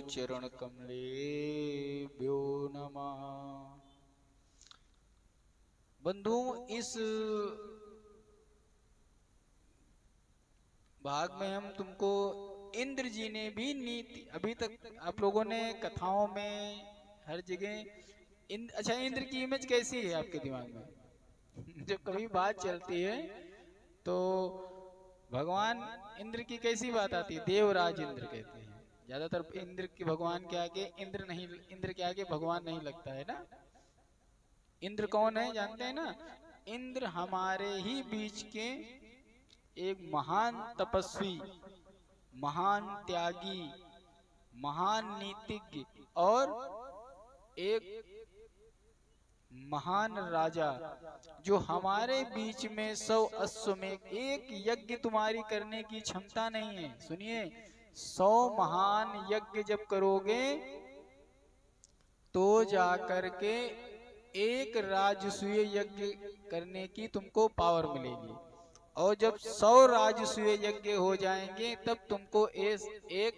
चरण कमलेभ्यो नमः। बंधु, इस भाग में हम तुमको इंद्र जी ने भी नीति, अभी तक आप लोगों ने कथाओं में हर जगह अच्छा, इंद्र की इमेज कैसी है आपके दिमाग में? जब कभी बात चलती है तो भगवान इंद्र की कैसी बात आती है? देवराज इंद्र कहते हैं। ज्यादातर इंद्र के भगवान के आगे इंद्र नहीं, इंद्र के आगे भगवान नहीं लगता है ना। इंद्र कौन है जानते हैं ना? इंद्र हमारे ही बीच के एक महान तपस्वी, महान त्यागी, महान नीतिज्ञ और एक महान राजा, जो हमारे बीच में 100 अश्वमेध, एक यज्ञ तुम्हारी करने की क्षमता नहीं है। सुनिए, 100 महान यज्ञ जब करोगे तो जाकर के एक राजसूय यज्ञ करने की तुमको पावर मिलेगी, और जब 100 राजसूय यज्ञ हो जाएंगे तब तुमको एक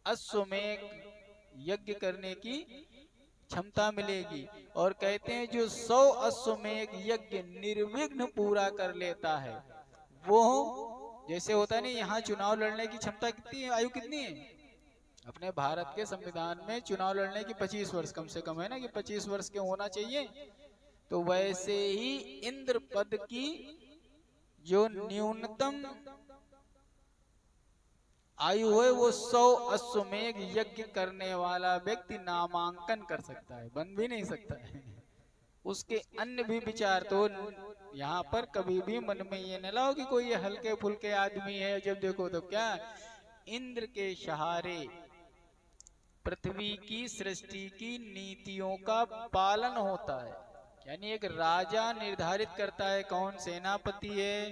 अश्वमेध यज्ञ करने की क्षमता मिलेगी। और कहते हैं जो 100 अश्वमेध यज्ञ निर्विघ्न पूरा कर लेता है, वो जैसे होता है नहीं, यहाँ चुनाव लड़ने की क्षमता कितनी है, आयु कितनी है? अपने भारत के संविधान में चुनाव लड़ने की 25 वर्ष कम से कम है ना, कि 25 वर्ष के होना चाहिए। तो वैसे ही इंद्र पद की जो न्यूनतम आयु है वो 100 अश्वमेध यज्ञ करने वाला व्यक्ति नामांकन कर सकता है, बन भी नहीं सकता है। उसके अन्य भी विचार तो यहाँ पर कभी भी मन में ये न लाओ कि कोई ये हल्के फुल्के आदमी है। जब देखो तो क्या, इंद्र के सहारे पृथ्वी की सृष्टि की नीतियों का पालन होता है। यानी एक राजा निर्धारित करता है कौन सेनापति है,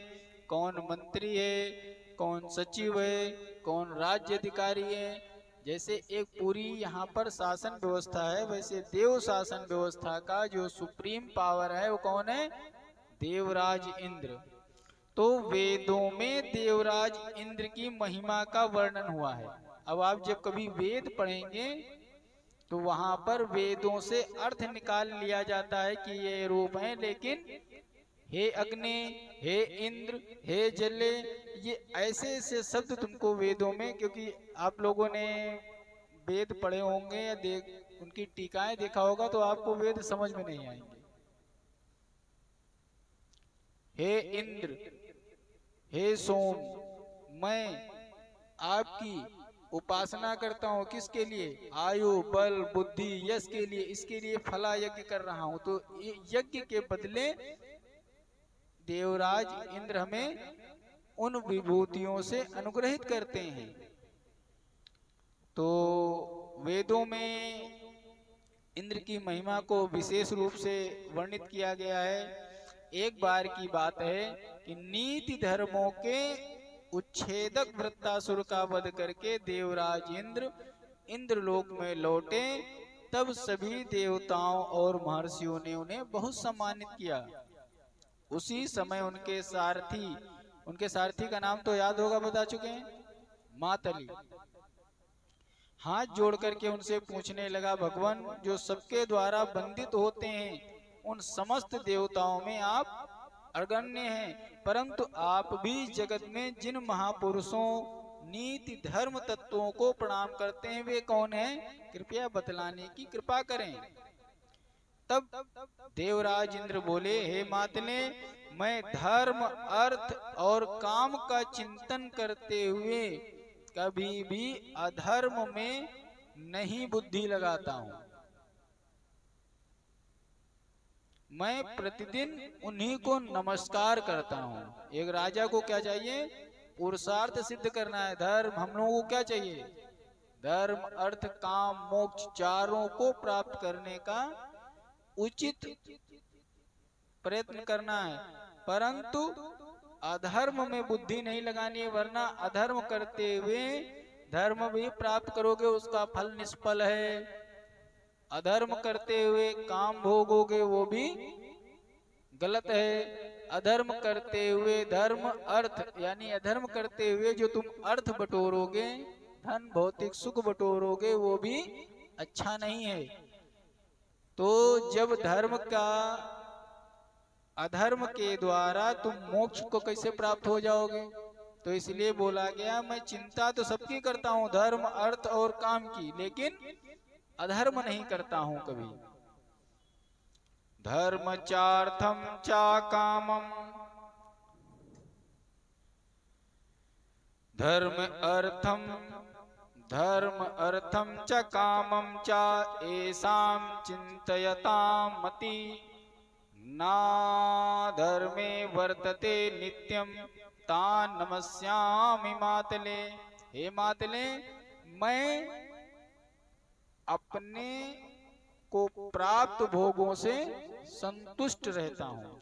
कौन मंत्री है, कौन सचिव है, कौन राज्य अधिकारी है। जैसे एक पूरी यहाँ पर शासन व्यवस्था है, वैसे देव शासन व्यवस्था का जो सुप्रीम पावर है वो कौन है? देवराज इंद्र। तो वेदों में देवराज इंद्र की महिमा का वर्णन हुआ है। अब आप जब कभी वेद पढ़ेंगे तो वहां पर वेदों से अर्थ निकाल लिया जाता है कि ये रूप है, लेकिन हे अग्नि, हे इंद्र, हे जले, ये ऐसे ऐसे शब्द तुमको वेदों में, क्योंकि आप लोगों ने वेद पढ़े होंगे या उनकी टीकाएं देखा होगा तो आपको वेद समझ में नहीं आएंगे। हे इंद्र, हे सोम, मैं आपकी उपासना करता हूँ। किसके लिए? आयु, बल, बुद्धि, यश के लिए। इसके लिए फला यज्ञ कर रहा हूँ। तो यज्ञ के बदले देवराज इंद्र हमें उन विभूतियों से अनुग्रहित करते हैं। तो वेदों में इंद्र की महिमा को विशेष रूप से वर्णित किया गया है। एक बार की बात है कि नीति धर्मों के उच्छेदक वृत्तासुर का वध करके देवराज इंद्र इंद्रलोक में लौटे, तब सभी देवताओं और महर्षियों ने उन्हें बहुत सम्मानित किया। उसी समय उनके सारथी का नाम तो याद होगा, बता चुके हैं, मातली। हाथ जोड़ करके उनसे पूछने लगा, भगवान, जो सबके द्वारा बंदित होते हैं उन समस्त देवताओं में आप अग्रण्य हैं, परंतु आप भी जगत में जिन महापुरुषों नीति धर्म तत्वों को प्रणाम करते हैं वे कौन हैं? कृपया बतलाने की कृपा करें। तब देवराज इंद्र बोले, हे मातले, मैं धर्म, अर्थ और काम का चिंतन करते हुए कभी भी अधर्म में नहीं बुद्धि लगाता हूँ। मैं प्रतिदिन उन्हीं को नमस्कार करता हूँ। एक राजा को क्या चाहिए? पुरुषार्थ सिद्ध करना है। धर्म, हम लोगों को क्या चाहिए? धर्म, अर्थ, काम, मोक्ष चारों को प्राप्त करने का उचित प्रयत्न करना है, परंतु अधर्म में बुद्धि नहीं लगानी है, वरना अधर्म करते हुए धर्म भी प्राप्त करोगे उसका फल निष्फल है। अधर्म करते हुए काम भोगोगे वो भी गलत है। अधर्म करते हुए धर्म, अर्थ, यानी अधर्म करते हुए जो तुम अर्थ बटोरोगे, धन भौतिक सुख बटोरोगे वो भी अच्छा नहीं है। तो जब धर्म का अधर्म के द्वारा तुम मोक्ष को कैसे प्राप्त हो जाओगे? तो इसलिए बोला गया मैं चिंता तो सबकी करता हूँ, धर्म अर्थ और काम की, लेकिन अधर्म नहीं करता हूँ कभी। धर्म चार्थम चा कामम, धर्म अर्थम च कामम च एसाम चिंतयताम मति, ना धर्मे वर्तते नित्यम तान नमस्यामि मातले। हे मातले, मैं अपने को प्राप्त भोगों से संतुष्ट रहता हूँ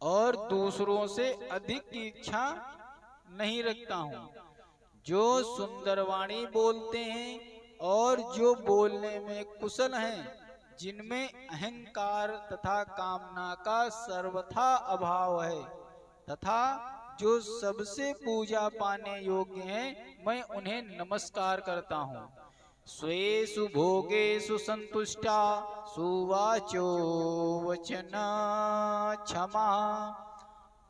और दूसरों से अधिक की इच्छा नहीं रखता हूँ। जो सुंदर वाणी बोलते हैं और जो बोलने में कुशल हैं, जिनमें अहंकार तथा कामना का सर्वथा अभाव है, तथा जो सबसे पूजा पाने योग्य हैं, मैं उन्हें नमस्कार करता हूँ। स्वेषु भोगेषु संतुष्टा सुवाचो वचन क्षमा,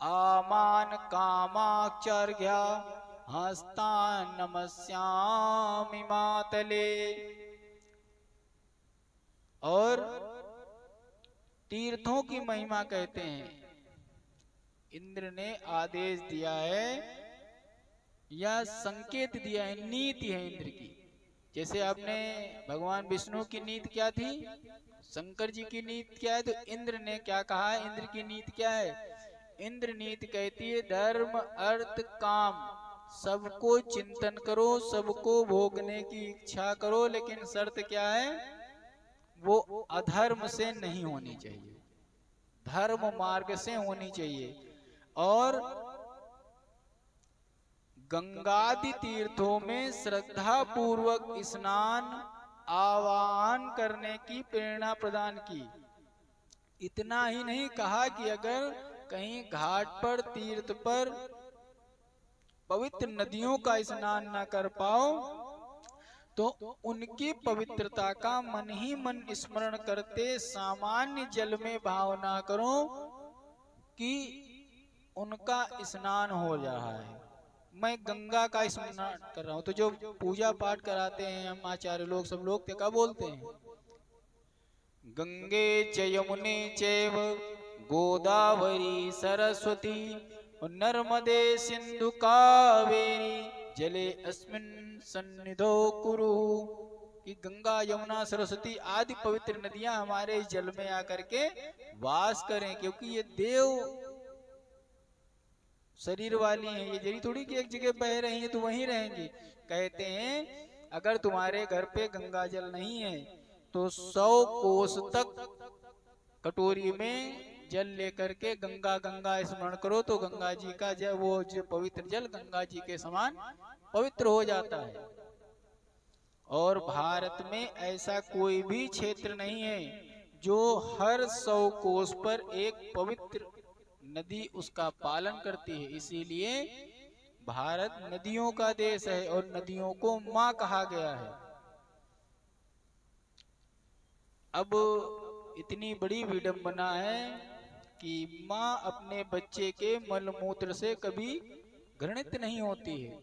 आमान कामाक्षर्घ्या हस्तान नमस्यामि मातले। और तीर्थों की महिमा कहते हैं, इंद्र ने आदेश दिया है या संकेत दिया है, नीति है इंद्र की। जैसे आपने भगवान विष्णु की नीति क्या थी, शंकर जी की नीति क्या है, तो इंद्र ने क्या कहा है, इंद्र की नीति क्या है? इंद्र नीति कहती है धर्म अर्थ काम सबको चिंतन करो, सबको भोगने की इच्छा करो, लेकिन शर्त क्या है, वो अधर्म से नहीं होनी चाहिए, धर्म मार्ग से होनी चाहिए। और गंगादि तीर्थों में श्रद्धा पूर्वक स्नान आवाहन करने की प्रेरणा प्रदान की। इतना ही नहीं कहा कि अगर कहीं घाट पर तीर्थ पर पवित्र नदियों का स्नान न कर पाओ तो उनकी पवित्रता का मन ही मन स्मरण करते सामान्य जल में भावना करो कि उनका स्नान हो रहा है, मैं गंगा का स्मरण कर रहा हूँ। तो जो पूजा पाठ कराते हैं हम आचार्य लोग, सब लोग क्या बोलते हैं, गंगे च यमुने चैव गोदावरी सरस्वती नर्मदे सिंधु कावेरी जले अस्मिन् सन्निधो कुरु। कि गंगा यमुना सरस्वती आदि पवित्र नदियां हमारे जल में आकर के वास करें, क्योंकि ये देव शरीर वाली हैं, ये जरी थोड़ी कि एक जगह बह रही हैं तो वहीं रहेंगी। कहते हैं अगर तुम्हारे घर पे गंगा जल नहीं है तो 100 कोस तक कटोरी में जल लेकर के गंगा गंगा स्मरण करो, तो गंगा जी का जल, वो जो पवित्र जल गंगा जी के समान पवित्र हो जाता है। और भारत में ऐसा कोई भी क्षेत्र नहीं है जो हर 100 कोस पर एक पवित्र नदी उसका पालन करती है। इसीलिए भारत नदियों का देश है और नदियों को माँ कहा गया है। अब इतनी बड़ी विडंबना है कि माँ अपने बच्चे के मलमूत्र से कभी घृणित नहीं होती है।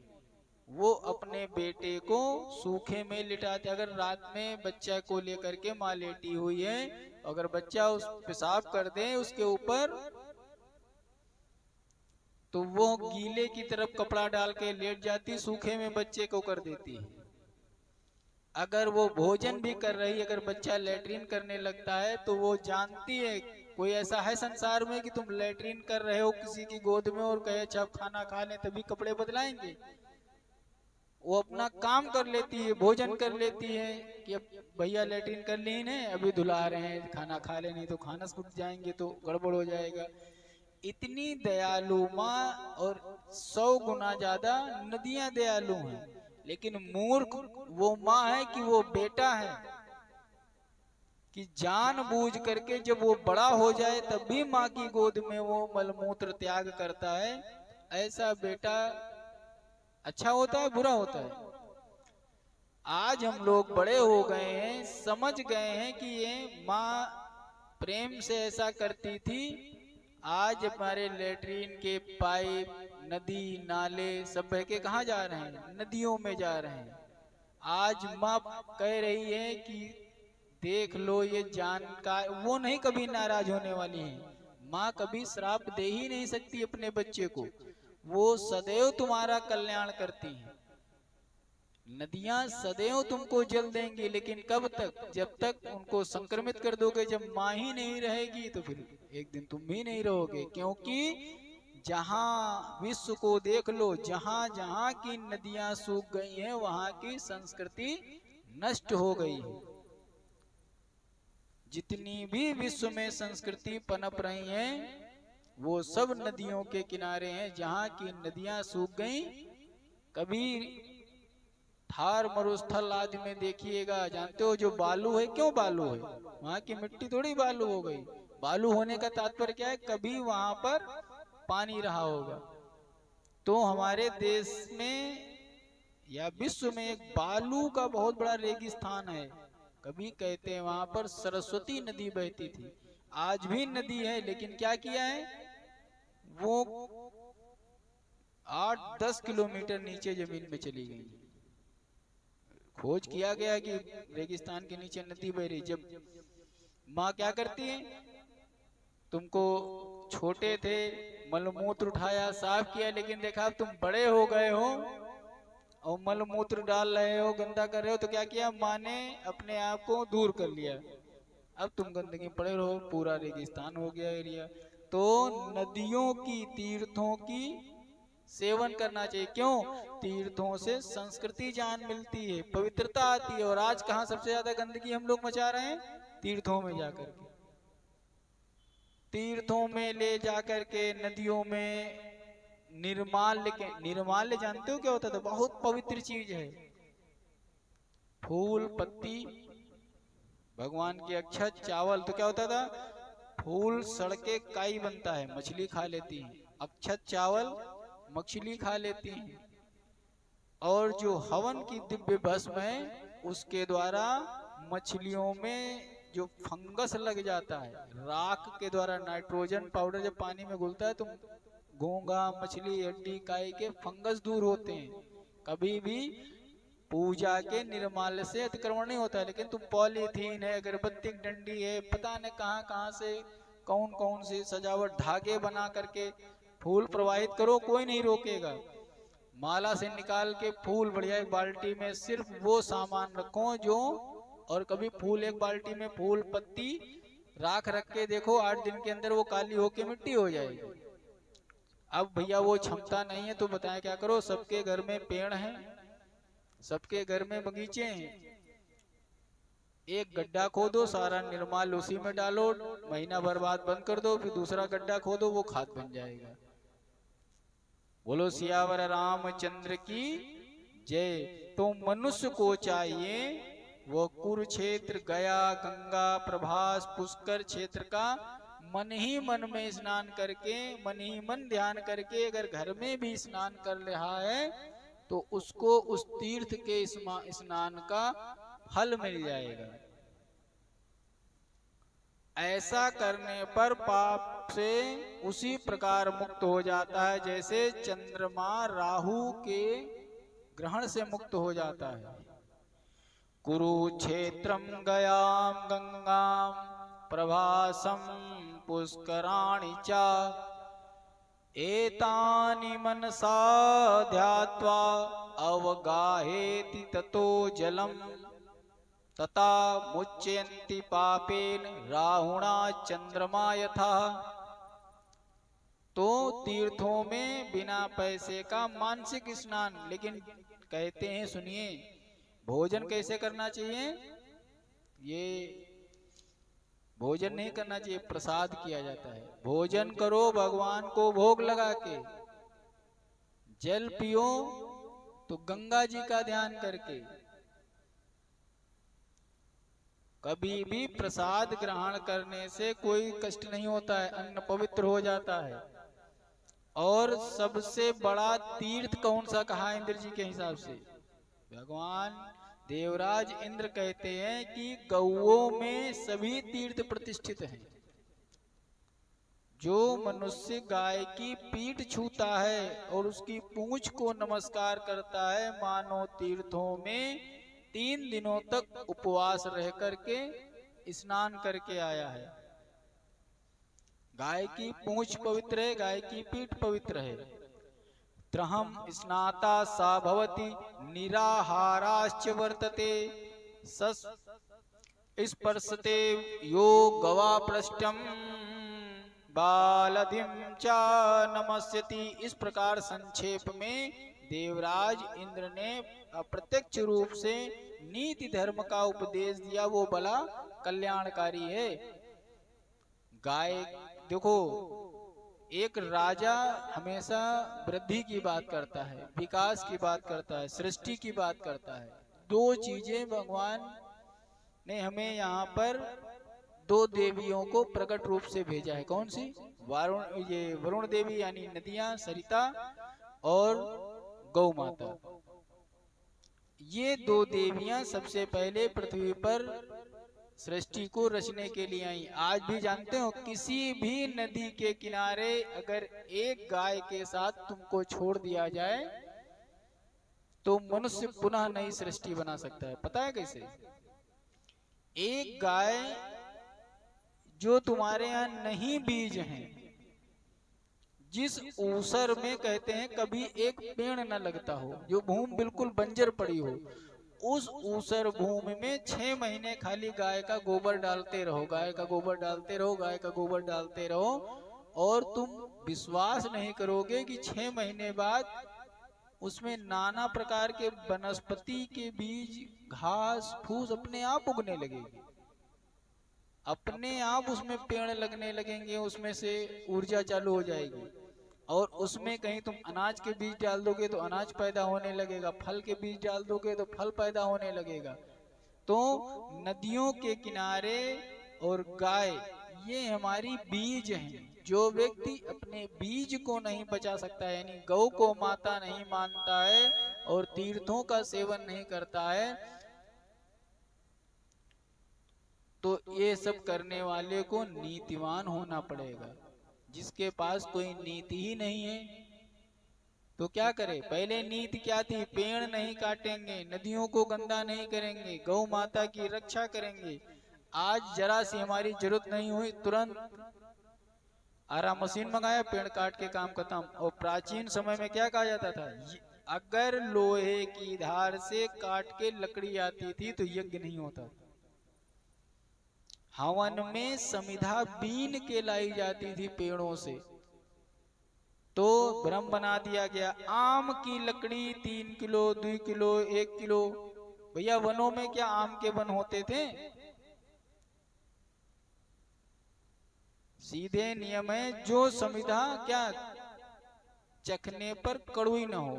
वो अपने बेटे को सूखे में लिटाते, अगर रात में बच्चा को लेकर के माँ लेटी हुई है, अगर बच्चा उस पेशाब कर दे उसके ऊपर, तो वो गीले की तरफ कपड़ा डाल के लेट जाती, सूखे में बच्चे को कर देती है। अगर वो भोजन भी कर रही, अगर बच्चा लेटरिन करने लगता है तो वो जानती है, कोई ऐसा है संसार में कि तुम लेटरिन कर रहे हो किसी की गोद में और कहे अच्छा खाना खा ले तभी कपड़े बदलाएंगे। वो अपना काम कर लेती है, भोजन कर लेती है कि अब भैया लेटरिन कर ली ने, अभी धुला रहे हैं, खाना खा ले, नहीं तो खाना सूख जाएंगे तो गड़बड़ हो जाएगा। इतनी दयालु माँ, और 100 गुना ज्यादा नदियां दयालु हैं। लेकिन मूर्ख वो माँ है कि वो बेटा है कि जानबूझ करके जब वो बड़ा हो जाए तब भी माँ की गोद में वो मलमूत्र त्याग करता है। ऐसा बेटा अच्छा होता है बुरा होता है? आज हम लोग बड़े हो गए हैं, समझ गए हैं कि ये माँ प्रेम से ऐसा करती थी। आज हमारे लेटरिन के पाइप, नदी नाले सब बह के कहाँ जा रहे हैं? नदियों में जा रहे हैं। आज माँ कह रही है कि देख लो ये जानकार, वो नहीं कभी नाराज होने वाली है। माँ कभी श्राप दे ही नहीं सकती अपने बच्चे को, वो सदैव तुम्हारा कल्याण करती है। नदियां सदैव तुमको जल देंगी, लेकिन कब तक? जब तक उनको संक्रमित कर दोगे। जब माँ ही नहीं रहेगी तो फिर एक दिन तुम भी नहीं रहोगे, क्योंकि जहां विश्व को देख लो, जहां जहां की नदियां सूख गई हैं, वहां की संस्कृति नष्ट हो गई है। जितनी भी विश्व में संस्कृति पनप रही हैं, वो सब नदियों के किनारे हैं। जहां की नदियां सूख गई, कभी थार मरुस्थल आदि में देखिएगा, जानते हो जो बालू है, क्यों बालू है? वहां की मिट्टी थोड़ी बालू हो गई। बालू होने का तात्पर्य क्या है? कभी वहां पर पानी रहा होगा। तो हमारे देश में या विश्व में एक बालू का बहुत बड़ा रेगिस्तान है। कभी कहते हैं वहां पर सरस्वती नदी बहती थी। आज भी नदी है, लेकिन क्या किया है? वो 8-10 किलोमीटर नीचे जमीन में चली गई। खोज किया गया कि रेगिस्तान के नीचे नदी बह रही। जब माँ क्या करती है? तुमको छोटे थे, मलमूत्र उठाया, साफ किया, लेकिन देखा अब तुम बड़े हो गए हो और मलमूत्र डाल रहे हो, गंदा कर रहे हो, तो क्या किया? माँ ने अपने आप को दूर कर लिया। अब तुम गंदगी पड़े रहो, पूरा रेगिस्तान हो गया एरिया। तो नदियों की, तीर्थों की सेवन करना चाहिए। क्यों? तीर्थों से संस्कृति जान मिलती है, पवित्रता आती है। और आज कहाँ सबसे ज्यादा गंदगी हम लोग मचा रहे हैं? तीर्थों में जाकर के। तीर्थों में ले जाकर के, नदियों में निर्माल्य के, निर्माल्य जानते हो क्या होता था? बहुत पवित्र चीज है। फूल पत्ती, भगवान की अक्षत, चावल। तो क्या होता था? फूल सड़ के काई बनता है, मछली खा लेती है। अक्षत चावल मछली खा लेती है। और जो हवन की दिव्य भस्म है, उसके द्वारा मछलियों में जो फंगस लग जाता है, राख के द्वारा नाइट्रोजन पाउडर जब पानी में घुलता है, तो घोंगा, मछली, हड्डी, काई के फंगस दूर होते हैं। कभी भी पूजा के निर्माल्य से अतिक्रमण नहीं होता है। लेकिन तुम पॉलीथीन है, अगरबत्ती डंडी है, पता नहीं कहाँ कहाँ से कौन कौन सी सजावट, धागे बना करके फूल प्रवाहित करो, कोई नहीं रोकेगा। माला से निकाल के फूल बढ़िया एक बाल्टी में सिर्फ वो सामान रखो जो, और कभी फूल एक बाल्टी में फूल पत्ती राख रख के देखो, 8 दिन के अंदर वो काली होके मिट्टी हो जाएगी। अब भैया वो क्षमता नहीं है तो बताएं क्या करो? सबके घर में पेड़ हैं, सबके घर में बगीचे हैं। एक गड्ढा खोदो, सारा निर्माल उसी में डालो, महीना भर बाद बंद कर दो, फिर दूसरा गड्ढा खोदो, वो खाद बन जाएगा। बोलो सियावर रामचंद्र की जय। तो मनुष्य को चाहिए वो कुरुक्षेत्र, गया, गंगा, प्रभास, पुष्कर क्षेत्र का मन ही मन में स्नान करके, मन ही मन ध्यान करके अगर घर में भी स्नान कर रहा है, तो उसको उस तीर्थ के स्नान का फल मिल जाएगा। ऐसा करने पर पाप से उसी प्रकार मुक्त हो जाता है जैसे चंद्रमा राहु के ग्रहण से मुक्त हो जाता है। कुरुक्षेत्रम गयाम गंगाम प्रभासम पुष्कराणि च एतानि मनसा ध्यात्वा अवगाहेति ततो जलम तथा मुच्यन्ति पापेन राहुणा चंद्रमा यथा। तो तीर्थों में बिना पैसे का मानसिक स्नान। लेकिन कहते हैं, सुनिए, भोजन कैसे करना चाहिए? ये भोजन नहीं करना चाहिए, प्रसाद किया जाता है। भोजन करो भगवान को भोग लगा के, जल पियो तो गंगा जी का ध्यान करके। कभी भी प्रसाद ग्रहण करने से कोई कष्ट नहीं होता है, अन्न पवित्र हो जाता है। और सबसे बड़ा तीर्थ कौन सा कहा इंद्र जी के हिसाब से? भगवान देवराज इंद्र कहते हैं कि गौओं में सभी तीर्थ प्रतिष्ठित हैं। जो मनुष्य गाय की पीठ छूता है और उसकी पूंछ को नमस्कार करता है, मानो तीर्थों में 3 दिनों तक उपवास रह करके स्नान करके आया है। गाय की पूंछ पवित्र है, गाय की पीठ पवित्र है। त्रहम स्नाता सा भवति निराहाराश्च वर्तते सस स्पर्शते यो गवा पृष्ठम बालधिम च नमस्यति। इस प्रकार संक्षेप में देवराज इंद्र ने अप्रत्यक्ष रूप से नीति धर्म का उपदेश दिया, वो बड़ा कल्याणकारी है। गाय देखो, एक राजा हमेशा वृद्धि की बात करता है, विकास की बात करता है, सृष्टि की बात करता है। 2 चीजें भगवान ने हमें यहाँ पर 2 देवियों को प्रकट रूप से भेजा है। कौन सी? वरुण देवी यानी नदियां सरिता और गौ माता। ये 2 देवियां सबसे पहले पृथ्वी पर सृष्टि को रचने के लिए आई। आज भी जानते हो, किसी भी नदी के किनारे अगर एक गाय के साथ तुमको छोड़ दिया जाए तो मनुष्य पुनः नई सृष्टि बना सकता है। पता है कैसे? एक गाय जो तुम्हारे यहाँ नहीं बीज हैं, जिस ऊसर में कहते हैं कभी एक पेड़ न लगता हो, जो भूमि बिल्कुल बंजर पड़ी हो, उस ऊसर भूमि में 6 महीने खाली गाय का गोबर डालते रहो, गाय का गोबर डालते रहो, गाय का गोबर डालते रहो, और तुम विश्वास नहीं करोगे कि 6 महीने बाद उसमें नाना प्रकार के वनस्पति के बीज, घास फूस अपने आप उगने लगेगी, अपने आप उसमें पेड़ लगने लगेंगे, उसमें से ऊर्जा चालू हो जाएगी। और उसमें कहीं तुम अनाज के बीज डाल दोगे तो अनाज पैदा होने लगेगा, फल के बीज डाल दोगे तो फल पैदा होने लगेगा। तो नदियों के किनारे और गाय ये हमारी बीज हैं। जो व्यक्ति अपने बीज को नहीं बचा सकता है, यानी गौ को माता नहीं मानता है और तीर्थों का सेवन नहीं करता है, तो ये सब करने वाले को नीतिवान होना पड़ेगा। जिसके पास कोई नीति ही नहीं है तो क्या करे? पहले नीति क्या थी? पेड़ नहीं काटेंगे, नदियों को गंदा नहीं करेंगे, गौ माता की रक्षा करेंगे। आज जरा सी हमारी जरूरत नहीं हुई, तुरंत आरा मशीन मंगाया, पेड़ काट के काम खत्म। और प्राचीन समय में क्या कहा जाता था? अगर लोहे की धार से काट के लकड़ी आती थी तो यज्ञ नहीं होता। हवन में समिधा बीन के लाई जाती थी पेड़ों से, तो ब्रह्म बना दिया गया। आम की लकड़ी 3 किलो 2 किलो 1 किलो। भैया वनों में क्या आम के वन होते थे? सीधे नियम है, जो समिधा क्या चखने पर कड़वी न हो,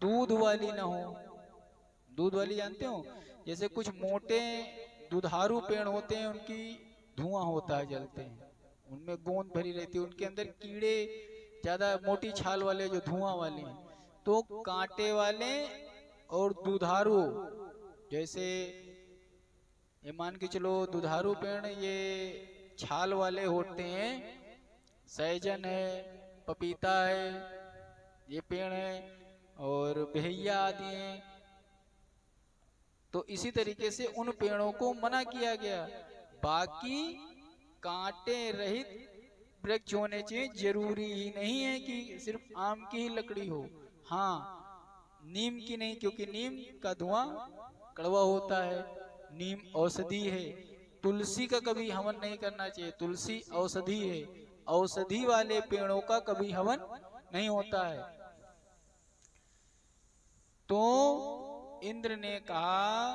दूध वाली न हो। दूध वाली जानते हो? जैसे कुछ मोटे दुधारू पेड़ होते हैं, उनकी धुआं होता है, जलते हैं, उनमें गोंद भरी रहती है, उनके अंदर कीड़े ज्यादा, मोटी छाल वाले जो धुआं वाले हैं। तो कांटे वाले और दुधारू, जैसे ये मान के चलो दुधारू पेड़ ये छाल वाले होते हैं, सहजन है, पपीता है, ये पेड़ है, और बेहैया आदि हैं। तो इसी तरीके से उन पेड़ों को मना किया गया। बाकी कांटे रहित वृक्ष होने चाहिए। जरूरी ही नहीं है कि सिर्फ आम की ही लकड़ी हो। हाँ, नीम की नहीं, क्योंकि नीम का धुआं कड़वा होता है, नीम औषधि है। तुलसी का कभी हवन नहीं करना चाहिए, तुलसी औषधि है। औषधि वाले पेड़ों का कभी हवन नहीं होता है। तो इंद्र ने कहा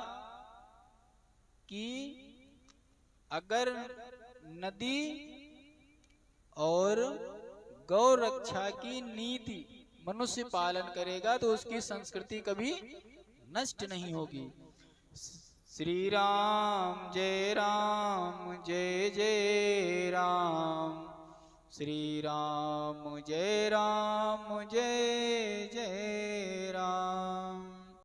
कि अगर नदी और गौ रक्षा की नीति मनुष्य पालन करेगा तो उसकी संस्कृति कभी नष्ट नहीं होगी। श्री राम जय जय राम, श्री राम जय जय राम।